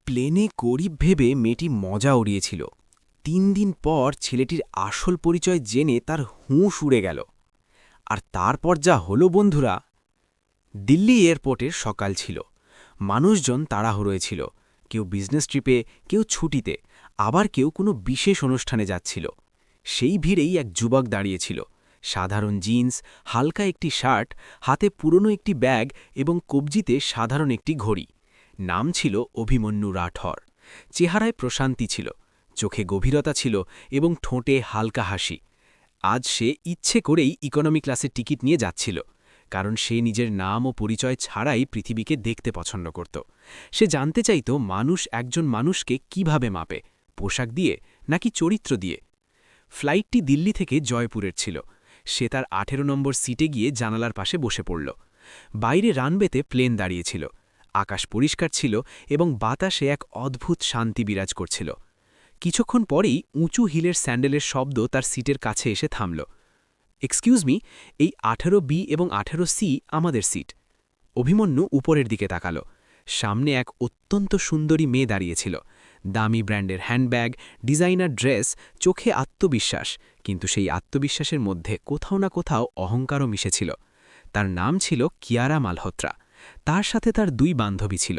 প্লেনে গরিব ভেবে মেয়েটি মজা উড়িয়েছিল। ৩ দিন পর ছেলেটির আসল পরিচয় জেনে তার হুঁশ উড়ে গেল। আর তারপর যা হলো বন্ধুরা। দিল্লি এয়ারপোর্টের সকাল ছিল। মানুষজন তাড়াহুড়োয় ছিল। কেউ বিজনেস ট্রিপে, কেউ ছুটিতে, আবার কেউ কোনো বিশেষ অনুষ্ঠানে যাচ্ছিল। সেই ভিড়েই এক যুবক দাঁড়িয়েছিল। সাধারণ জিন্স, হালকা একটি শার্ট, হাতে পুরনো একটি ব্যাগ এবং কবজিতে সাধারণ একটি ঘড়ি। নাম ছিল অভিমন্যু রাঠর। চেহারায় প্রশান্তি ছিল, চোখে গভীরতা ছিল এবং ঠোঁটে হালকা হাসি। আজ সে ইচ্ছে করেই ইকোনমি ক্লাসের টিকিট নিয়ে যাচ্ছিল, কারণ সে নিজের নাম ও পরিচয় ছাড়াই পৃথিবীকে দেখতে পছন্দ করত। সে জানতে চাইত মানুষ একজন মানুষকে কিভাবে মাপে, পোশাক দিয়ে নাকি চরিত্র দিয়ে। ফ্লাইটটি দিল্লি থেকে জয়পুরের ছিল। সে তার ১৮ নম্বর সিটে গিয়ে জানালার পাশে বসে পড়ল। বাইরে রানওয়েতে প্লেন দাঁড়িয়েছিল। আকাশ পরিষ্কার ছিল এবং বাতাসে এক অদ্ভুত শান্তি বিরাজ করছিল। কিছুক্ষণ পরেই উঁচু হিলের স্যান্ডেলের শব্দ তার সিটের কাছে এসে থামল। এক্সকিউজ মি, এই ১৮B এবং ১৮C আমাদের সিট। অভিমন্যু উপরের দিকে তাকাল। সামনে এক অত্যন্ত সুন্দরী মেয়ে দাঁড়িয়েছিল। দামি ব্র্যান্ডের হ্যান্ডব্যাগ, ডিজাইনার ড্রেস, চোখে আত্মবিশ্বাস, কিন্তু সেই আত্মবিশ্বাসের মধ্যে কোথাও না কোথাও অহংকারও মিশেছিল। তার নাম ছিল কিয়ারা মালহোত্রা। তার সাথে তার ২ বান্ধবী ছিল।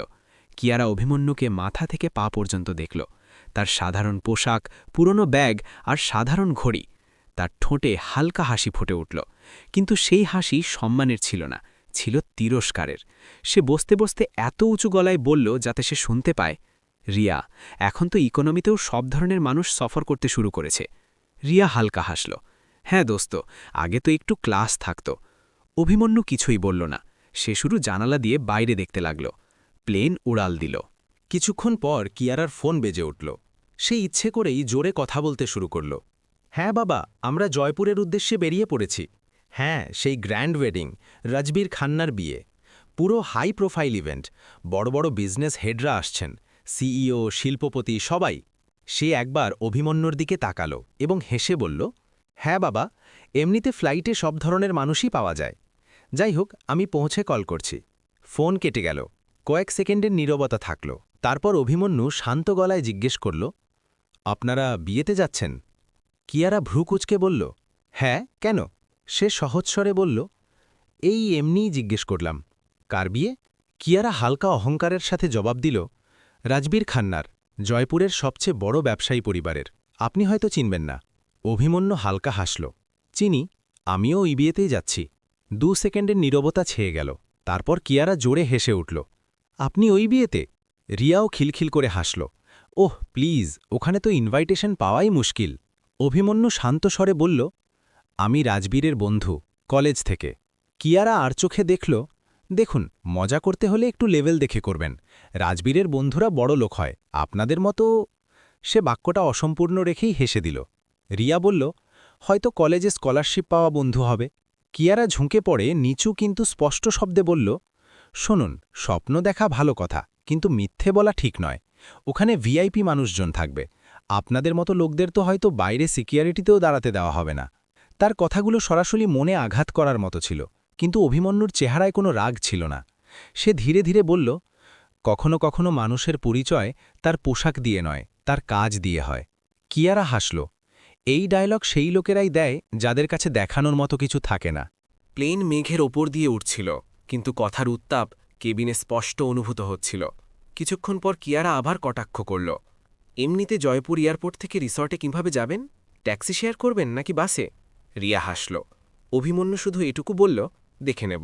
কিয়ারা অভিমন্যুকে মাথা থেকে পা পর্যন্ত দেখল। তার সাধারণ পোশাক, পুরনো ব্যাগ আর সাধারণ ঘড়ি। তার ঠোঁটে হালকা হাসি ফুটে উঠল, কিন্তু সেই হাসি সম্মানের ছিল না, ছিল তিরস্কারের। সে বসতে বসতে এত উঁচু গলায় বলল যাতে সে শুনতে পায়, রিয়া, এখন তো ইকোনমিতেও সব ধরনের মানুষ সফর করতে শুরু করেছে। রিয়া হালকা হাসল। হ্যাঁ দোস্ত, আগে তো একটু ক্লাস থাকত। অভিমন্যু কিছুই বলল না। সে শুধু জানালা দিয়ে বাইরে দেখতে লাগল। প্লেন উড়াল দিল। কিছুক্ষণ পর কিয়ারার ফোন বেজে উঠল। সে ইচ্ছে করেই জোরে কথা বলতে শুরু করল। হ্যাঁ বাবা, আমরা জয়পুরের উদ্দেশ্যে বেরিয়ে পড়েছি। হ্যাঁ, সেই গ্র্যান্ড ওয়েডিং, রণবীর খান্নার বিয়ে। পুরো হাই প্রোফাইল ইভেন্ট। বড় বড় বিজনেস হেডরা আসছেন, সিইও, শিল্পপতি, সবাই। সে একবার অভিমন্যুর দিকে তাকাল এবং হেসে বলল, হ্যাঁ বাবা, এমনিতে ফ্লাইটে সব ধরনের মানুষই পাওয়া যায়। যাই হোক, আমি পৌঁছে কল করছি। ফোন কেটে গেল। কয়েক সেকেন্ডের নীরবতা থাকল। তারপর অভিমন্যু শান্ত গলায় জিজ্ঞেস করল, আপনারা বিয়েতে যাচ্ছেন? কিয়ারা ভ্রু কুঁচকে বলল, হ্যাঁ, কেন? সে সহজস্বরে বলল, এই এমনিই জিজ্ঞেস করলাম। কার বিয়ে? কিয়ারা হালকা অহংকারের সাথে জবাব দিল, রণবীর খান্নার, জয়পুরের সবচেয়ে বড় ব্যবসায়ী পরিবারের। আপনি হয়তো চিনবেন না। অভিমন্যু হালকা হাসল, চিনি, আমিও ওই বিয়েতেই যাচ্ছি। ২ সেকেন্ডের নীরবতা ছেয়ে গেল। তারপর কিয়ারা জোরে হেসে উঠল, আপনি ওই বিয়েতে? রিয়াও খিলখিল করে হাসল। ওহ প্লিজ, ওখানে তো ইনভাইটেশন পাওয়াই মুশকিল। অভিমন্যু শান্ত স্বরে বলল, আমি রাজবীরের বন্ধু, কলেজ থেকে। কিয়ারা আর চোখে দেখল, দেখুন, মজা করতে হলে একটু লেভেল দেখে করবেন। রাজবীরের বন্ধুরা বড় লোক হয়, আপনাদের মতো। সে বাক্যটা অসম্পূর্ণ রেখেই হেসে দিল। রিয়া বলল, হয়তো কলেজে স্কলারশিপ পাওয়া বন্ধু হবে। কিয়ারা ঝুঁকে পড়ে নিচু কিন্তু স্পষ্ট শব্দে বলল, শুনুন, স্বপ্ন দেখা ভালো কথা, কিন্তু মিথ্যে বলা ঠিক নয়। ওখানে ভিআইপি মানুষজন থাকবে। আপনাদের মতো লোকদের তো হয়তো বাইরে সিকিউরিটিতেও দাঁড়াতে দেওয়া হবে না। তার কথাগুলো সরাসরি মনে আঘাত করার মতো ছিল, কিন্তু অভিমন্যুর চেহারায় কোনো রাগ ছিল না। সে ধীরে ধীরে বলল, কখনো কখনো মানুষের পরিচয় তার পোশাক দিয়ে নয়, তার কাজ দিয়ে হয়। কিয়ারা হাসল। এই ডায়লগ সেই লোকেরাই দেয় যাদের কাছে দেখানোর মতো কিছু থাকে না। প্লেন মেঘের ওপর দিয়ে উঠছিল, কিন্তু কথার উত্তাপ কেবিনে স্পষ্ট অনুভূত হচ্ছিল। কিছুক্ষণ পর কিয়ারা আবার কটাক্ষ করল, এমনিতে জয়পুর এয়ারপোর্ট থেকে রিসর্টে কিভাবে যাবেন? ট্যাক্সি শেয়ার করবেন নাকি বাসে? রিয়া হাসল। অভিমন্যু শুধু এটুকু বলল, দেখে নেব।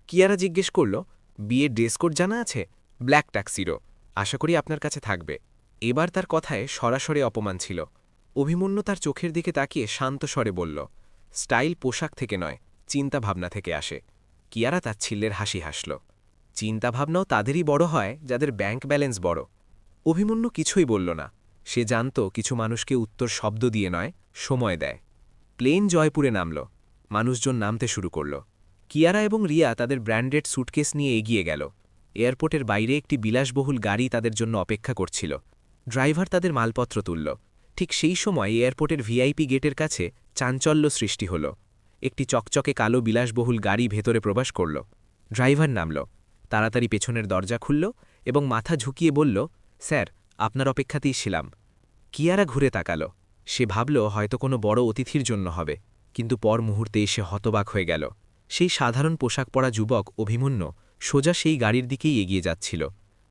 কিয়ারা জিজ্ঞেস করল, বিয়ের ড্রেস কোড জানা আছে? ব্ল্যাক ট্যাক্সিরো, আশা করি আপনার কাছে থাকবে। এবার তার কথায় সরাসরি অপমান ছিল। অভিমন্যু তার চোখের দিকে তাকিয়ে শান্ত স্বরে বলল, স্টাইল পোশাক থেকে নয়, চিন্তাভাবনা থেকে আসে। কিয়ারা তার ছিল্লের হাসি হাসল। চিন্তাভাবনাও তাদেরই বড় হয় যাদের ব্যাংক ব্যালেন্স বড়। অভিমন্যু কিছুই বলল না। সে জানত কিছু মানুষকে উত্তর শব্দ দিয়ে নয়, সময় দেয়। প্লেন জয়পুরে নামল। মানুষজন নামতে শুরু করল। কিয়ারা এবং রিয়া তাদের ব্র্যান্ডেড স্যুটকেস নিয়ে এগিয়ে গেল। এয়ারপোর্টের বাইরে একটি বিলাসবহুল গাড়ি তাদের জন্য অপেক্ষা করছিল। ড্রাইভার তাদের মালপত্র তুলল। ঠিক সেই সময় এয়ারপোর্টের ভিআইপি গেটের কাছে চাঞ্চল্য সৃষ্টি হল। একটি চকচকে কালো বিলাসবহুল গাড়ি ভেতরে প্রবেশ করল। ড্রাইভার নামল, তাড়াতাড়ি পেছনের দরজা খুলল এবং মাথা ঝুঁকিয়ে বলল, স্যার, আপনার অপেক্ষাতেই ছিলাম। কিয়ারা ঘুরে তাকাল। সে ভাবল হয়তো কোনো বড় অতিথির জন্য হবে, কিন্তু পর মুহূর্তেই সে হতবাক হয়ে গেল। সেই সাধারণ পোশাক পরা যুবক অভিমন্যু সোজা সেই গাড়ির দিকেই এগিয়ে যাচ্ছিল।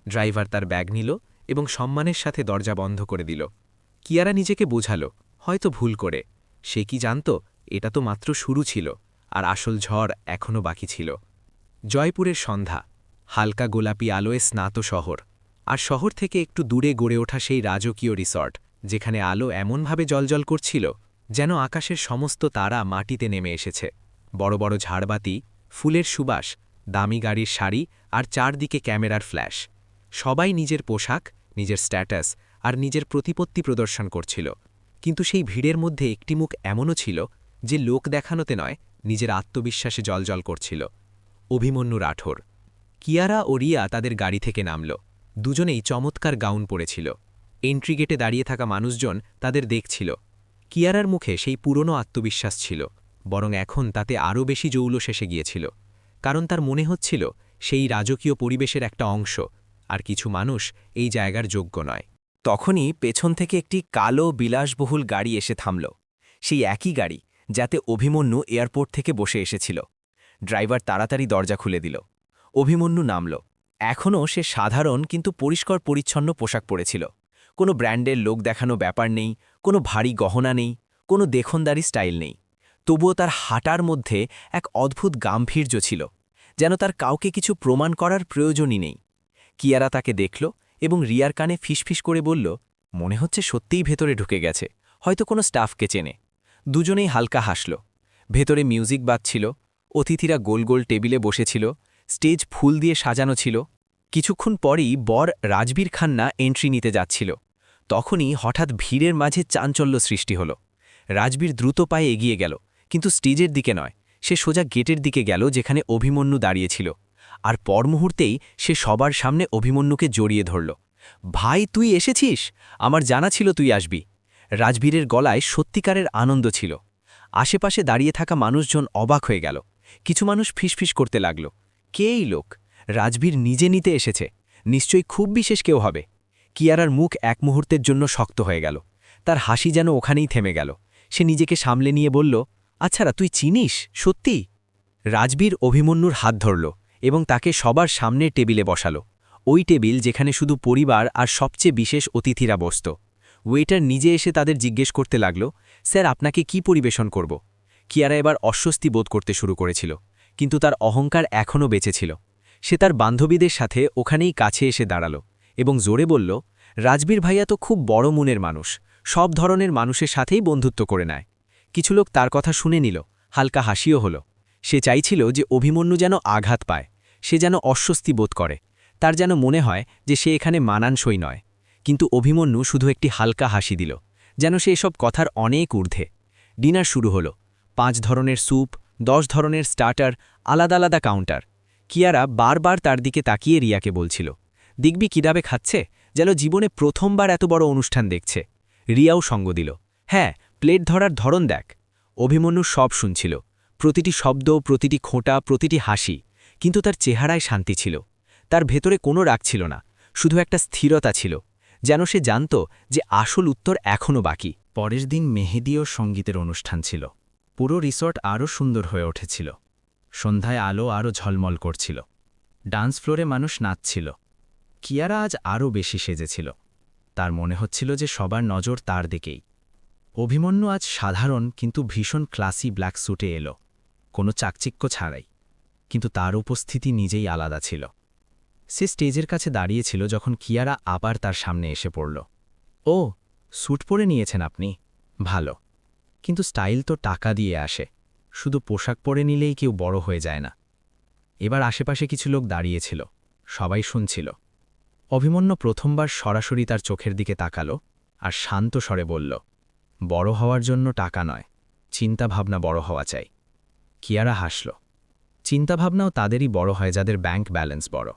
ড্রাইভার তার ব্যাগ নিল এবং সম্মানের সাথে দরজা বন্ধ করে দিল। কিয়ারা নিজেকে বোঝাল, হয়তো ভুল করে। সে কি জানত, এটা তো মাত্র শুরু ছিল, আর আসল ঝড় এখনও বাকি ছিল। জয়পুরের সন্ধ্যা, হালকা গোলাপি আলোয় স্নাত শহর, আর শহর থেকে একটু দূরে গড়ে ওঠা সেই রাজকীয় রিসর্ট, যেখানে আলো এমনভাবে জ্বলজ্বল করছিল যেন আকাশের সমস্ত তারা মাটিতে নেমে এসেছে। বড় বড় ঝাড়বাতি, ফুলের সুবাস, দামি গাড়ির শাড়ি আর চারদিকে ক্যামেরার ফ্ল্যাশ। সবাই নিজের পোশাক, নিজের স্ট্যাটাস আর নিজের প্রতিপত্তি প্রদর্শন করছিল। কিন্তু সেই ভিড়ের মধ্যে একটি মুখ এমনও ছিল যে লোক দেখানোতে নয়, নিজের আত্মবিশ্বাসে জ্বলজ্বল করছিল। অভিমন্যু রাঠোর। কিয়ারা ও রিয়া তাদের গাড়ি থেকে নামল। দুজনেই চমৎকার গাউন পরেছিল। এন্ট্রি গেটে দাঁড়িয়ে থাকা মানুষজন তাদের দেখছিল। কিয়ারার মুখে সেই পুরনো আত্মবিশ্বাস ছিল, বরং এখন তাতে আরও বেশি জৌলস এসে গিয়েছিল। কারণ তার মনে হচ্ছিল সেই রাজকীয় পরিবেশের একটা অংশ, আর কিছু মানুষ এই জায়গার যোগ্য নয়। তখনই পেছন থেকে একটি কালো বিলাসবহুল গাড়ি এসে থামল। সেই একই গাড়ি যাতে অভিমন্যু এয়ারপোর্ট থেকে বসে এসেছিল। ড্রাইভার তাড়াতাড়ি দরজা খুলে দিল। অভিমন্যু নামল। এখনও সে সাধারণ কিন্তু পরিষ্কার পরিচ্ছন্ন পোশাক পরেছিল। কোনো ব্র্যান্ডের লোক দেখানো ব্যাপার নেই, কোনো ভারী গহনা নেই, কোনো দেখনদারি স্টাইল নেই। তবুও তার হাঁটার মধ্যে এক অদ্ভুত গাম্ভীর্য ছিল, যেন তার কাউকে কিছু প্রমাণ করার প্রয়োজনই নেই। কিয়ারা তাকে দেখল এবং রিয়ার কানে ফিসফিস করে বলল, মনে হচ্ছে সত্যিই ভেতরে ঢুকে গেছে, হয়তো কোনো স্টাফকে চেনে। দুজনেই হালকা হাসল। ভেতরে মিউজিক বাজছিল, অতিথিরা গোল গোল টেবিলে বসেছিল, স্টেজ ফুল দিয়ে সাজানো ছিল। কিছুক্ষণ পরেই বর রাজবীর খান্না এন্ট্রি নিতে যাচ্ছিল। তখনই হঠাৎ ভিড়ের মাঝে চাঞ্চল্য সৃষ্টি হল। রাজবীর দ্রুত পায়ে এগিয়ে গেল, কিন্তু স্টেজের দিকে নয়, সে সোজা গেটের দিকে গেল যেখানে অভিমন্যু দাঁড়িয়েছিল। আর পর মুহূর্তেই সে সবার সামনে অভিমন্যুকে জড়িয়ে ধরল। ভাই, তুই এসেছিস? আমার জানা ছিল তুই আসবি। রাজবীরের গলায় সত্যিকারের আনন্দ ছিল। আশেপাশে দাঁড়িয়ে থাকা মানুষজন অবাক হয়ে গেল। কিছু মানুষ ফিসফিস করতে লাগল, কে এই লোক? রাজবীর নিজে নিতে এসেছে, নিশ্চয়ই খুব বিশেষ কেউ হবে। কিয়ারার মুখ এক মুহূর্তের জন্য শক্ত হয়ে গেল। তার হাসি যেন ওখানেই থেমে গেল। সে নিজেকে সামলে নিয়ে বলল, আচ্ছা, তুই চিনিস সত্যি? রাজবীর অভিমন্যুর হাত ধরল এবং তাকে সবার সামনের টেবিলে বসাল। ওই টেবিল যেখানে শুধু পরিবার আর সবচেয়ে বিশেষ অতিথিরা বসত। ওয়েটার নিজে এসে তাদের জিজ্ঞেস করতে লাগল, স্যার, আপনাকে কি পরিবেশন করব? কিয়ারা এবার অস্বস্তি বোধ করতে শুরু করেছিল, কিন্তু তার অহংকার এখনও বেঁচে ছিল। সে তার বান্ধবীদের সাথে ওখানেই কাছে এসে দাঁড়াল এবং জোরে বলল, রাজবীর ভাইয়া তো খুব বড় মনের মানুষ, সব ধরনের মানুষের সাথেই বন্ধুত্ব করে নেয়। কিছু লোক তার কথা শুনে নিল, হালকা হাসিও হল। সে চাইছিল যে অভিমন্যু যেন আঘাত পায়, সে যেন অস্বস্তি বোধ করে, তার যেন মনে হয় যে সে এখানে মানানসই নয়। কিন্তু অভিমন্যু শুধু একটি হালকা হাসি দিল, যেন সে এসব কথার অনেক ঊর্ধ্বে। ডিনার শুরু হলো। 5 ধরনের স্যুপ, 10 ধরনের স্টার্টার, আলাদা আলাদা কাউন্টার। কিয়ারা বারবার তার দিকে তাকিয়ে রিয়াকে বলছিল, দেখবি কিভাবে খাচ্ছে, যেন জীবনে প্রথমবার এত বড় অনুষ্ঠান দেখছে। রিয়াও সঙ্গ দিল, হ্যাঁ, প্লেট ধরার ধরন দেখ। অভিমন্যু সব শুনছিল, প্রতিটি শব্দ, প্রতিটি খোঁটা, প্রতিটি হাসি। কিন্তু তার চেহারায় শান্তি ছিল। তার ভেতরে কোনো রাগ ছিল না, শুধু একটা স্থিরতা ছিল, যেন সে জানত যে আসল উত্তর এখনও বাকি। পরের দিন মেহেদি ও সঙ্গীতের অনুষ্ঠান ছিল। পুরো রিসর্ট আরও সুন্দর হয়ে উঠেছিল। সন্ধ্যায় আলো আরও ঝলমল করছিল। ডান্স ফ্লোরে মানুষ নাচছিল। কিয়ারা আজ আরও বেশি সেজেছিল। তার মনে হচ্ছিল যে সবার নজর তার দিকেই। অভিমন্যু আজ সাধারণ কিন্তু ভীষণ ক্লাসি ব্ল্যাক স্যুটে এলো, কোনো চাকচিক্য ছাড়াই। কিন্তু তার উপস্থিতি নিজেই আলাদা ছিল। সে স্টেজের কাছে দাঁড়িয়েছিল যখন কিয়ারা আবার তার সামনে এসে পড়ল। ও, স্যুট পরে নিয়েছেন আপনি? ভালো, কিন্তু স্টাইল তো টাকা দিয়ে আসে, শুধু পোশাক পরে নিলেই কেউ বড় হয়ে যায় না। এবার আশেপাশে কিছু লোক দাঁড়িয়েছিল, সবাই শুনছিল। অভিমন্যু প্রথমবার সরাসরি তার চোখের দিকে তাকালো আর শান্ত স্বরে বলল, বড় হওয়ার জন্য টাকা নয়, চিন্তাভাবনা বড় হওয়া চাই। কিয়ারা হাসল। চিন্তাভাবনাও তাদেরই বড় হয় যাদের ব্যাংক ব্যালেন্স বড়।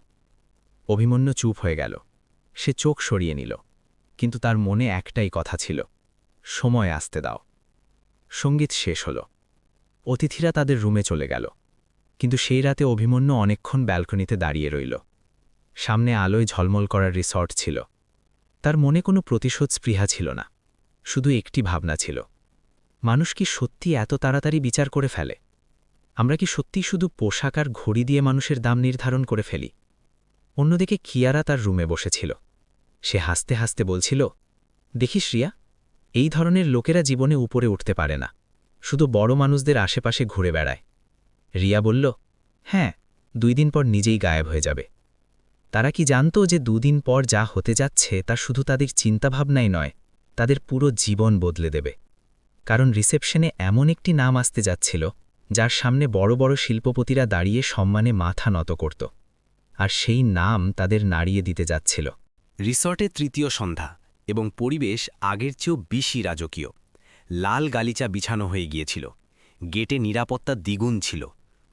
অভিমন্যু চুপ হয়ে গেল। সে চোখ সরিয়ে নিল, কিন্তু তার মনে একটাই কথা ছিল, সময় আসতে দাও। সঙ্গীত শেষ হল। অতিথিরা তাদের রুমে চলে গেল, কিন্তু সেই রাতে অভিমন্যু অনেকক্ষণ ব্যালকনিতে দাঁড়িয়ে রইল। সামনে আলোয় ঝলমল করার রিসর্ট ছিল, তার মনে কোনো প্রতিশোধ স্পৃহা ছিল না, শুধু একটি ভাবনা ছিল, মানুষ কি সত্যি এত তাড়াতাড়ি বিচার করে ফেলে? আমরা কি সত্যিই শুধু পোশাক আর ঘড়ি দিয়ে মানুষের দাম নির্ধারণ করে ফেলি? অন্যদিকে কিয়ারা তার রুমে বসেছিল। সে হাসতে হাসতে বলছিল, দেখিস রিয়া, এই ধরনের লোকেরা জীবনে উপরে উঠতে পারে না, শুধু বড় মানুষদের আশেপাশে ঘুরে বেড়ায়। রিয়া বলল, হ্যাঁ, 2 দিন পর নিজেই গায়েব হয়ে যাবে। তারা কি জানত যে 2 দিন পর যা হতে যাচ্ছে তা শুধু তাদের চিন্তাভাবনাই নয়, তাদের পুরো জীবন বদলে দেবে। কারণ রিসেপশনে এমন একটি নাম আসতে যাচ্ছিল যার সামনে বড় বড় শিল্পপতিরা দাঁড়িয়ে সম্মানে মাথা নত করত, আর সেই নাম তাদের নাড়িয়ে দিতে যাচ্ছিল। রিসর্টে তৃতীয় সন্ধ্যা এবং পরিবেশ আগের চেয়েও বেশি রাজকীয়। লাল গালিচা বিছানো হয়ে গিয়েছিল, গেটে নিরাপত্তা দ্বিগুণ ছিল।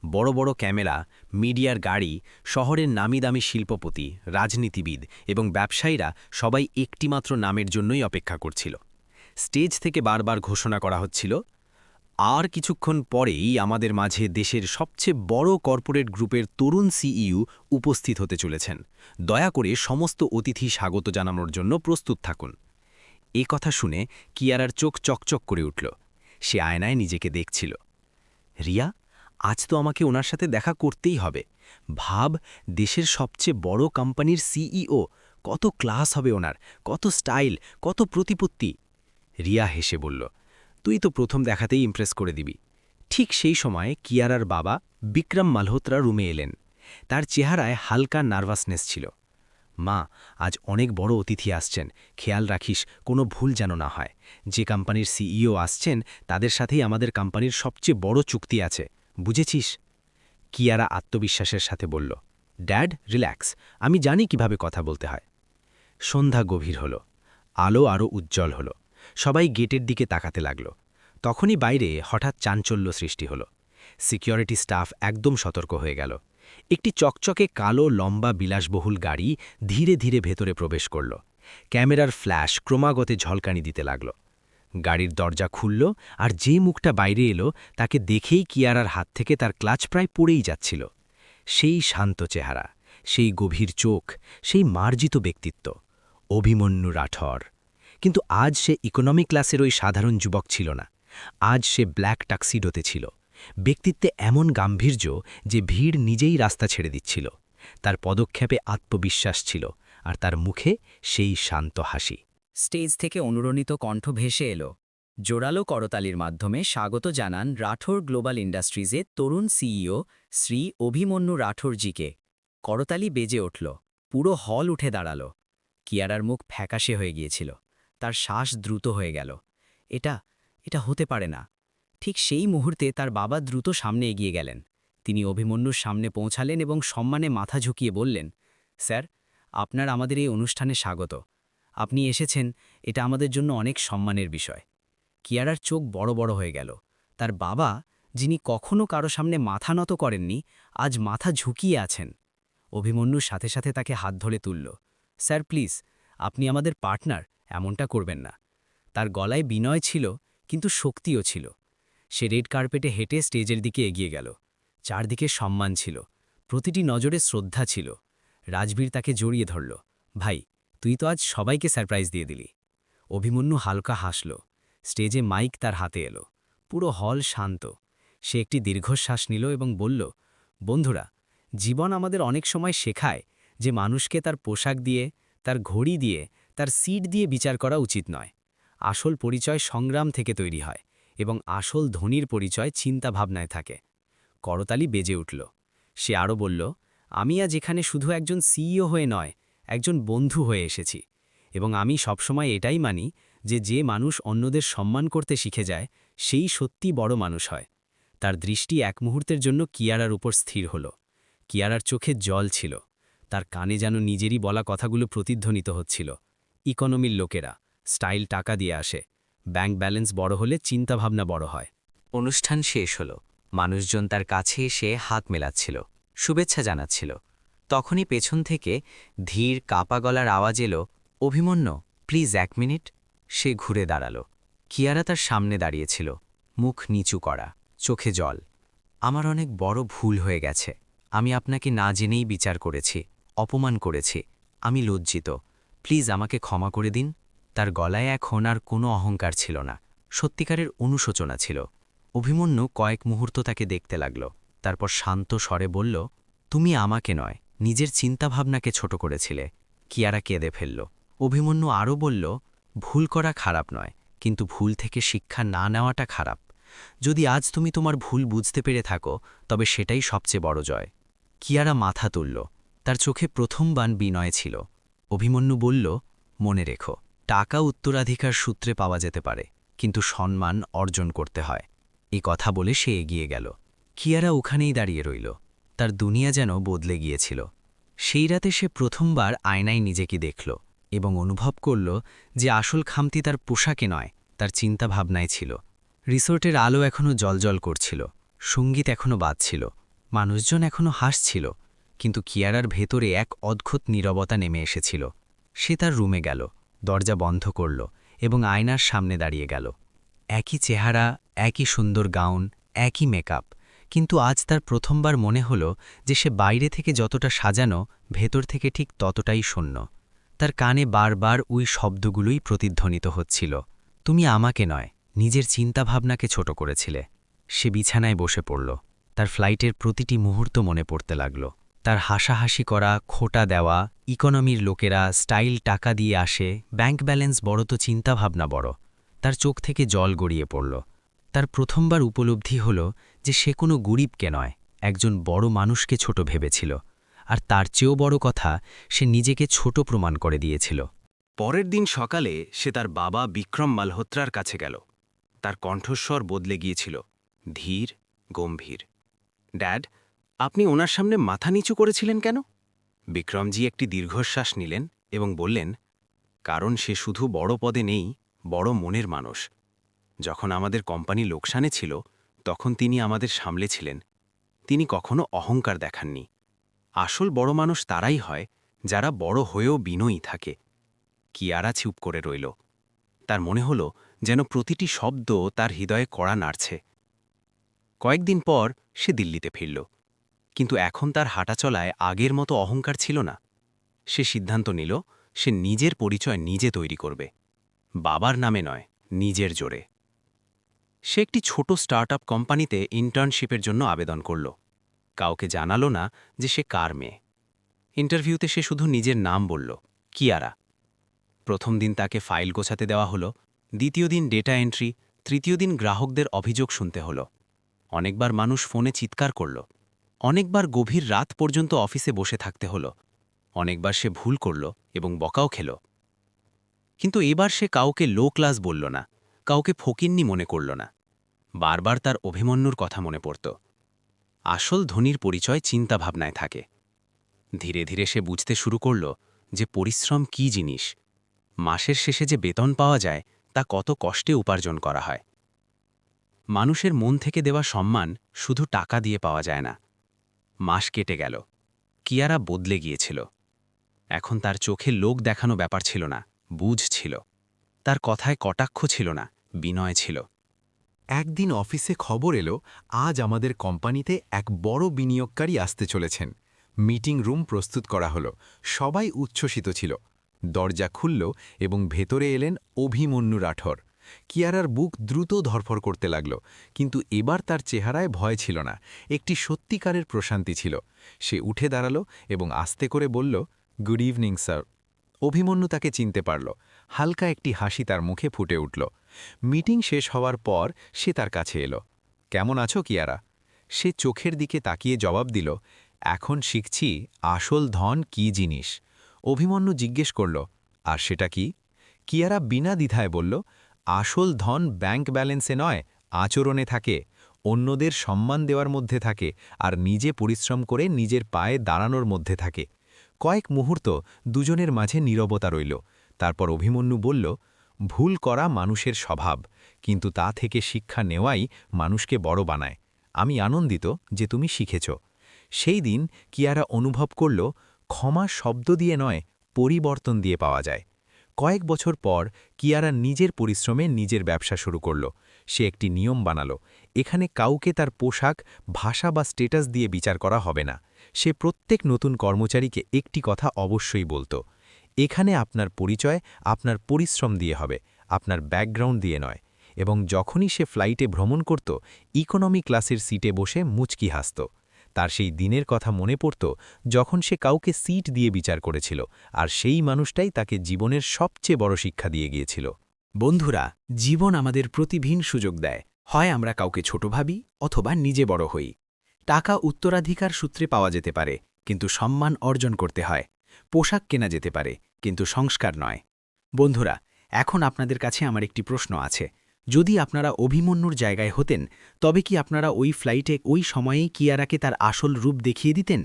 বড় বড় ক্যামেরা, মিডিয়ার গাড়ি, শহরের নামিদামি শিল্পপতি, রাজনীতিবিদ এবং ব্যবসায়ীরা সবাই একটিমাত্র নামের জন্যই অপেক্ষা করছিল। স্টেজ থেকে বারবার ঘোষণা করা হচ্ছিল, আর কিছুক্ষণ পরেই আমাদের মাঝে দেশের সবচেয়ে বড় কর্পোরেট গ্রুপের তরুণ সিইও উপস্থিত হতে চলেছেন। দয়া করে সমস্ত অতিথি স্বাগত জানানোর জন্য প্রস্তুত থাকুন। এ কথা শুনে কিয়ারার চোখ চকচক করে উঠল। সে আয়নায় নিজেকে দেখছিল। রিয়া, আজ তো আমাকে ওনার সাথে দেখা করতেই হবে। ভাব, দেশের সবচেয়ে বড় কোম্পানির সিইও, কত ক্লাস হবে ওনার, কত স্টাইল, কত প্রতিপত্তি। রিয়া হেসে বলল, তুই তো প্রথম দেখাতেই ইমপ্রেস করে দিবি। ঠিক সেই সময় কিয়ারার বাবা বিক্রম মালহোত্রা রুমে এলেন। তার চেহারায় হালকা নার্ভাসনেস ছিল। মা, আজ অনেক বড় অতিথি আসছেন, খেয়াল রাখিস কোনো ভুল যেন না হয়। যে কোম্পানির সিইও আসছেন তাদের সাথেই আমাদের কোম্পানির সবচেয়ে বড় চুক্তি আছে, বুঝেছিস? কিয়ারা আত্মবিশ্বাসের সাথে বলল, ড্যাড, রিল্যাক্স, আমি জানি কিভাবে কথা বলতে হয়। সন্ধ্যা গভীর হল, আলো আরও উজ্জ্বল হল। সবাই গেটের দিকে তাকাতে লাগল। তখনই বাইরে হঠাৎ চাঞ্চল্য সৃষ্টি হল। সিকিউরিটি স্টাফ একদম সতর্ক হয়ে গেল। একটি চকচকে কালো লম্বা বিলাসবহুল গাড়ি ধীরে ধীরে ভেতরে প্রবেশ করল। ক্যামেরার ফ্ল্যাশ ক্রমাগত ঝলকানি দিতে লাগল। গাড়ির দরজা খুলল, আর যে মুখটা বাইরে এলো তাকে দেখেই কিয়ারার হাত থেকে তার ক্লাচ প্রায় পড়েই যাচ্ছিল। সেই শান্ত চেহারা, সেই গভীর চোখ, সেই মার্জিত ব্যক্তিত্ব, অভিমন্যু রাঠর। কিন্তু আজ সে ইকোনমি ক্লাসের ওই সাধারণ যুবক ছিল না। আজ সে ব্ল্যাক টাক্সিডোতে ছিল। ব্যক্তিত্বে এমন গাম্ভীর্য যে ভিড় নিজেই রাস্তা ছেড়ে দিচ্ছিল। তার পদক্ষেপে আত্মবিশ্বাস ছিল, আর তার মুখে সেই শান্ত হাসি। স্টেজ থেকে অনুরণিত কণ্ঠ ভেসে এলো। জোরালো করতালির মাধ্যমে স্বাগত জানান রাঠোর গ্লোবাল ইন্ডাস্ট্রিজের তরুণ সিইও শ্রী অভিমন্যু রাঠোরজিকে। করতালি বেজে উঠল, পুরো হল উঠে দাঁড়াল। কিয়ারার মুখ ফ্যাকাশে হয়ে গিয়েছিল, তার শ্বাস দ্রুত হয়ে গেল। এটা হতে পারে না। ঠিক সেই মুহূর্তে তার বাবা দ্রুত সামনে এগিয়ে গেলেন। তিনি অভিমন্যুর সামনে পৌঁছালেন এবং সম্মানে মাথা ঝুঁকিয়ে বললেন, স্যার, আপনার আমাদের এই অনুষ্ঠানে স্বাগত। আপনি এসেছেন, এটা আমাদের জন্য অনেক সম্মানের বিষয়। কিয়ারার চোখ বড় বড় হয়ে গেল। তার বাবা, যিনি কখনো কারো সামনে মাথা নত করেননি, আজ মাথা ঝুঁকিয়ে আছেন। অভিমন্যুর সাথে সাথে তাকে হাত ধরে তুলল। স্যার, প্লিজ, আপনি আমাদের পার্টনার, এমনটা করবেন না। তার গলায় বিনয় ছিল, কিন্তু শক্তিও ছিল। সে রেড কার্পেটে হেঁটে স্টেজের দিকে এগিয়ে গেল। চারদিকে সম্মান ছিল, প্রতিটি নজরে শ্রদ্ধা ছিল। রাজবীর তাকে জড়িয়ে ধরল। ভাই, তুই তো আজ সবাইকে সারপ্রাইজ দিয়ে দিলি। অভিমন্যু হালকা হাসল। স্টেজে মাইক তার হাতে এলো। পুরো হল শান্ত। সে একটি দীর্ঘশ্বাস নিল এবং বলল, বন্ধুরা, জীবন আমাদের অনেক সময় শেখায় যে মানুষকে তার পোশাক দিয়ে, তার ঘড়ি দিয়ে, তার সিট দিয়ে বিচার করা উচিত নয়। আসল পরিচয় সংগ্রাম থেকে তৈরি হয়, এবং আসল ধনীর পরিচয় চিন্তাভাবনায় থাকে। করতালি বেজে উঠল। সে আরও বলল, আমি আজ এখানে শুধু একজন সিইও হয়ে নয়, একজন বন্ধু হয়ে এসেছি। এবং আমি সবসময় এটাই মানি যে মানুষ অন্যদের সম্মান করতে শিখে যায়, সেই সত্যি বড় মানুষ হয়। তার দৃষ্টি এক মুহূর্তের জন্য কিয়ারার উপর স্থির হল। কিয়ারার চোখে জল ছিল, তার কানে যেন নিজেরই বলা কথাগুলো প্রতিধ্বনিত হচ্ছিল। ইকোনমির লোকেরা, স্টাইল টাকা দিয়ে আসে, ব্যাংক ব্যালেন্স বড় হলে চিন্তাভাবনা বড় হয়। অনুষ্ঠান শেষ হল। মানুষজন তার কাছে এসে হাত মেলাচ্ছিল, শুভেচ্ছা জানাচ্ছিল। তখনই পেছন থেকে ধীর কাপা গলার আওয়াজ এলো, অভিমন্যু, প্লিজ 1 মিনিট। সে ঘুরে দাঁড়াল। কিয়ারা তার সামনে দাঁড়িয়েছিল, মুখ নিচু করা, চোখে জল। আমার অনেক বড় ভুল হয়ে গেছে। আমি আপনাকে না জেনেই বিচার করেছি, অপমান করেছি। আমি লজ্জিত। প্লিজ আমাকে ক্ষমা করে দিন। তার গলায় এখন আর কোনো অহংকার ছিল না, সত্যিকারের অনুশোচনা ছিল। অভিমন্যু কয়েক মুহূর্ত তাকে দেখতে লাগল, তারপর শান্ত স্বরে বলল, তুমি আমাকে নয়, নিজের চিন্তাভাবনাকে ছোট করেছিলে। কিয়ারা কেঁদে ফেলল। অভিমন্যু আরও বলল, ভুল করা খারাপ নয়, কিন্তু ভুল থেকে শিক্ষা না নেওয়াটা খারাপ। যদি আজ তুমি তোমার ভুল বুঝতে পেরে থাকো, তবে সেটাই সবচেয়ে বড় জয়। কিয়ারা মাথা তুলল, তার চোখে প্রথম বাণ বিনয় ছিল। অভিমন্যু বলল, মনে রেখো, টাকা উত্তরাধিকার সূত্রে পাওয়া যেতে পারে, কিন্তু সম্মান অর্জন করতে হয়। এই কথা বলে সে এগিয়ে গেল। কিয়ারা ওখানেই দাঁড়িয়ে রইল, তার দুনিয়া যেন বদলে গিয়েছিল। সেই রাতে সে প্রথমবার আয়নায় নিজেকে দেখল এবং অনুভব করল যে আসল খামতি তার পোশাকে নয়, তার চিন্তাভাবনায় ছিল। রিসোর্টের আলো এখনও জলজল করছিল, সঙ্গীত এখনও বাজছিল, মানুষজন এখনও হাসছিল, কিন্তু কিয়ারার ভেতরে এক অদ্ভুত নীরবতা নেমে এসেছিল। সে তার রুমে গেল, দরজা বন্ধ করল এবং আয়নার সামনে দাঁড়িয়ে গেল। একই চেহারা, একই সুন্দর গাউন, একই মেকআপ, কিন্তু আজ তার প্রথমবার মনে হল যে সে বাইরে থেকে যতটা সাজানো, ভেতর থেকে ঠিক ততটাই শূন্য। তার কানে বারবার ওই শব্দগুলোই প্রতিধ্বনিত হচ্ছিল, তুমি আমাকে নয়, নিজের চিন্তাভাবনাকে ছোট করেছিলে। সে বিছানায় বসে পড়ল, তার ফ্লাইটের প্রতিটি মুহূর্ত মনে পড়তে লাগল। তার হাসাহাসি করা, খোটা দেওয়া, ইকোনমির লোকেরা স্টাইল টাকা দিয়ে আসে, ব্যাংক ব্যালেন্স বড় তো চিন্তাভাবনা বড়। তার চোখ থেকে জল গড়িয়ে পড়ল। তার প্রথমবার উপলব্ধি হল যে সে কোনো গরিবকে নয়, একজন বড় মানুষকে ছোট ভেবেছিল, আর তার চেয়েও বড় কথা, সে নিজেকে ছোট প্রমাণ করে দিয়েছিল। পরের দিন সকালে সে তার বাবা বিক্রম মালহোত্রার কাছে গেল। তার কণ্ঠস্বর বদলে গিয়েছিল, ধীর, গম্ভীর। ড্যাড, আপনি ওনার সামনে মাথা নিচু করেছিলেন কেন? বিক্রমজি একটি দীর্ঘশ্বাস নিলেন এবং বললেন, কারণ সে শুধু বড় পদে নেই, বড় মনের মানুষ। যখন আমাদের কোম্পানি লোকসানে ছিল, তখন তিনি আমাদের সামলেছিলেন। তিনি কখনো অহংকার দেখাননি। আসল বড় মানুষ তারাই হয় যারা বড় হয়েও বিনয়ী থাকে। কিয়ারা চুপ করে রইল। তার মনে হল যেন প্রতিটি শব্দ তার হৃদয়ে কড়া নাড়ছে। কয়েকদিন পর সে দিল্লিতে ফিরল, কিন্তু এখন তার হাঁটাচলায় আগের মতো অহংকার ছিল না। সে সিদ্ধান্ত নিল সে নিজের পরিচয় নিজে তৈরি করবে, বাবার নামে নয়, নিজের জোরে। সে একটি ছোট স্টার্টআপ কোম্পানিতে ইন্টার্নশিপের জন্য আবেদন করল। কাউকে জানালো না যে সে কার মেয়ে। ইন্টারভিউতে সে শুধু নিজের নাম বলল, কিয়ারা। প্রথম দিন তাকে ফাইল গোছাতে দেওয়া হলো, দ্বিতীয় দিন ডেটা এন্ট্রি, তৃতীয় দিন গ্রাহকদের অভিযোগ শুনতে হলো। অনেকবার মানুষ ফোনে চিৎকার করল, অনেকবার গভীর রাত পর্যন্ত অফিসে বসে থাকতে হলো, অনেকবার সে ভুল করল এবং বকাও খেল। কিন্তু এবার সে কাউকে লো ক্লাস বলল না, কাউকে ফকিন্নি মনে করল না। বারবার তার অভিমন্যুর কথা মনে পড়ত। আসল ধনীর পরিচয় চিন্তাভাবনায় থাকে। ধীরে ধীরে সে বুঝতে শুরু করল যে পরিশ্রম কী জিনিস, মাসের শেষে যে বেতন পাওয়া যায় তা কত কষ্টে উপার্জন করা হয়। মানুষের মন থেকে দেওয়া সম্মান শুধু টাকা দিয়ে পাওয়া যায় না। মাস কেটে গেল, কিয়ারা বদলে গিয়েছিল। এখন তার চোখে লোক দেখানো ব্যাপার ছিল না, বুঝ ছিল। তার কথায় কটাক্ষ ছিল না, বিনয় ছিল। একদিন অফিসে খবর এলো, আজ আমাদের কোম্পানিতে এক বড় বিনিয়োগকারী আসতে চলেছেন। মিটিং রুম প্রস্তুত করা হলো, সবাই উচ্ছ্বসিত ছিল। দরজা খুলল এবং ভেতরে এলেন অভিমন্যু রাঠোর। কিয়ারার বুক দ্রুত ধরফর করতে লাগল, কিন্তু এবার তার চেহারায় ভয় ছিল না, একটি সত্যিকারের প্রশান্তি ছিল। সে উঠে দাঁড়ালো এবং আস্তে করে বলল, গুড ইভিনিং স্যার। অভিমন্যু তাকে চিনতে পারল, হালকা একটি হাসি তার মুখে ফুটে উঠল। মিটিং শেষ হওয়ার পর সে তার কাছে এলো। কেমন আছো কিয়ারা? সে চোখের দিকে তাকিয়ে জবাব দিল, এখন শিখছি আসল ধন কি জিনিস। অভিমন্যু জিজ্ঞেস করল, আর সেটা কি? কিয়ারা বিনা দ্বিধায় বলল, আসল ধন ব্যাংক ব্যালেন্সে নয়, আচরণে থাকে, অন্যদের সম্মান দেওয়ার মধ্যে থাকে, আর নিজে পরিশ্রম করে নিজের পায়ে দাঁড়ানোর মধ্যে থাকে। কয়েক মুহূর্ত দুজনের মাঝে নীরবতা রইল। তারপর অভিমন্যু বলল, ভুল করা মানুষের স্বভাব, কিন্তু তা থেকে শিক্ষা নেওয়াই মানুষকে বড় বানায়। আমি আনন্দিত যে তুমি শিখেছ। সেই দিন কিয়ারা অনুভব করল, ক্ষমা শব্দ দিয়ে নয়, পরিবর্তন দিয়ে পাওয়া যায়। কয়েক বছর পর কিয়ারা নিজের পরিশ্রমে নিজের ব্যবসা শুরু করল। সে একটি নিয়ম বানালো, এখানে কাউকে তার পোশাক, ভাষা বা স্টেটাস দিয়ে বিচার করা হবে না। সে প্রত্যেক নতুন কর্মচারীকে একটি কথা অবশ্যই বলত, এখানে আপনার পরিচয় আপনার পরিশ্রম দিয়ে হবে, আপনার ব্যাকগ্রাউন্ড দিয়ে নয়। এবং যখনই সে ফ্লাইটে ভ্রমণ করত, ইকোনমি ক্লাসের সিটে বসে মুচকি হাসত। তার সেই দিনের কথা মনে পড়ত যখন সে কাউকে সিট দিয়ে বিচার করেছিল, আর সেই মানুষটাই তাকে জীবনের সবচেয়ে বড় শিক্ষা দিয়ে গিয়েছিল। বন্ধুরা, জীবন আমাদের প্রতিভিন্ন সুযোগ দেয়। হয় আমরা কাউকে ছোট ভাবি অথবা নিজে বড় হই। টাকা উত্তরাধিকার সূত্রে পাওয়া যেতে পারে, কিন্তু সম্মান অর্জন করতে হয়। পোশাক কেনা যেতে পারে, কিন্তু সংস্কার নয়। বন্ধুরা, এখন আপনাদের কাছে আমার একটি প্রশ্ন আছে। যদি আপনারা অভিমন্যুর জায়গায় হতেন, তবে কি আপনারা ওই ফ্লাইটে ওই সময়েই কিয়ারাকে তার আসল রূপ দেখিয়ে দিতেন?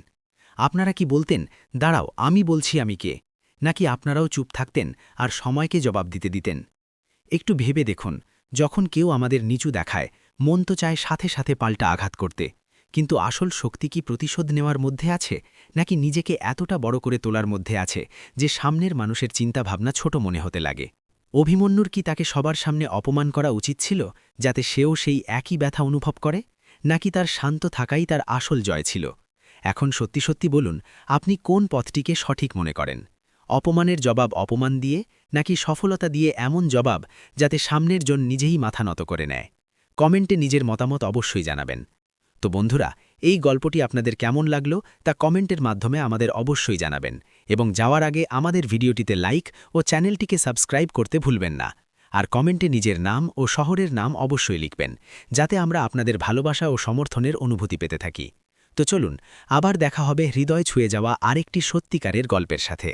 আপনারা কি বলতেন, দাঁড়াও আমি বলছি আমি কে? নাকি আপনারাও চুপ থাকতেন আর সময়কে জবাব দিতে দিতেন? একটু ভেবে দেখুন, যখন কেউ আমাদের নিচু দেখায়, মন তো চায় সাথে সাথে পাল্টা আঘাত করতে। কিন্তু আসল শক্তি কি প্রতিশোধ নেওয়ার মধ্যে আছে, নাকি নিজেকে এতটা বড় করে তোলার মধ্যে আছে যে সামনের মানুষের চিন্তাভাবনা ছোট মনে হতে লাগে? অভিমন্যুর কি তাকে সবার সামনে অপমান করা উচিত ছিল, যাতে সেও সেই একই ব্যথা অনুভব করে? নাকি তার শান্ত থাকাই তার আসল জয় ছিল? এখন সত্যি সত্যি বলুন, আপনি কোন পথটিকে সঠিক মনে করেন? অপমানের জবাব অপমান দিয়ে, নাকি সফলতা দিয়ে এমন জবাব যাতে সামনের জন নিজেই মাথা নত করে নেয়? কমেন্টে নিজের মতামত অবশ্যই জানাবেন। তো বন্ধুরা, এই গল্পটি আপনাদের কেমন লাগলো তা কমেন্টের মাধ্যমে আমাদের অবশ্যই জানাবেন, এবং যাওয়ার আগে আমাদের ভিডিওটিতে লাইক ও চ্যানেলটিকে সাবস্ক্রাইব করতে ভুলবেন না। আর কমেন্টে নিজের নাম ও শহরের নাম অবশ্যই লিখবেন, যাতে আমরা আপনাদের ভালোবাসা ও সমর্থনের অনুভূতি পেতে থাকি। তো চলুন, আবার দেখা হবে হৃদয় ছুঁয়ে যাওয়া আরেকটি সত্যিকারের গল্পের সাথে।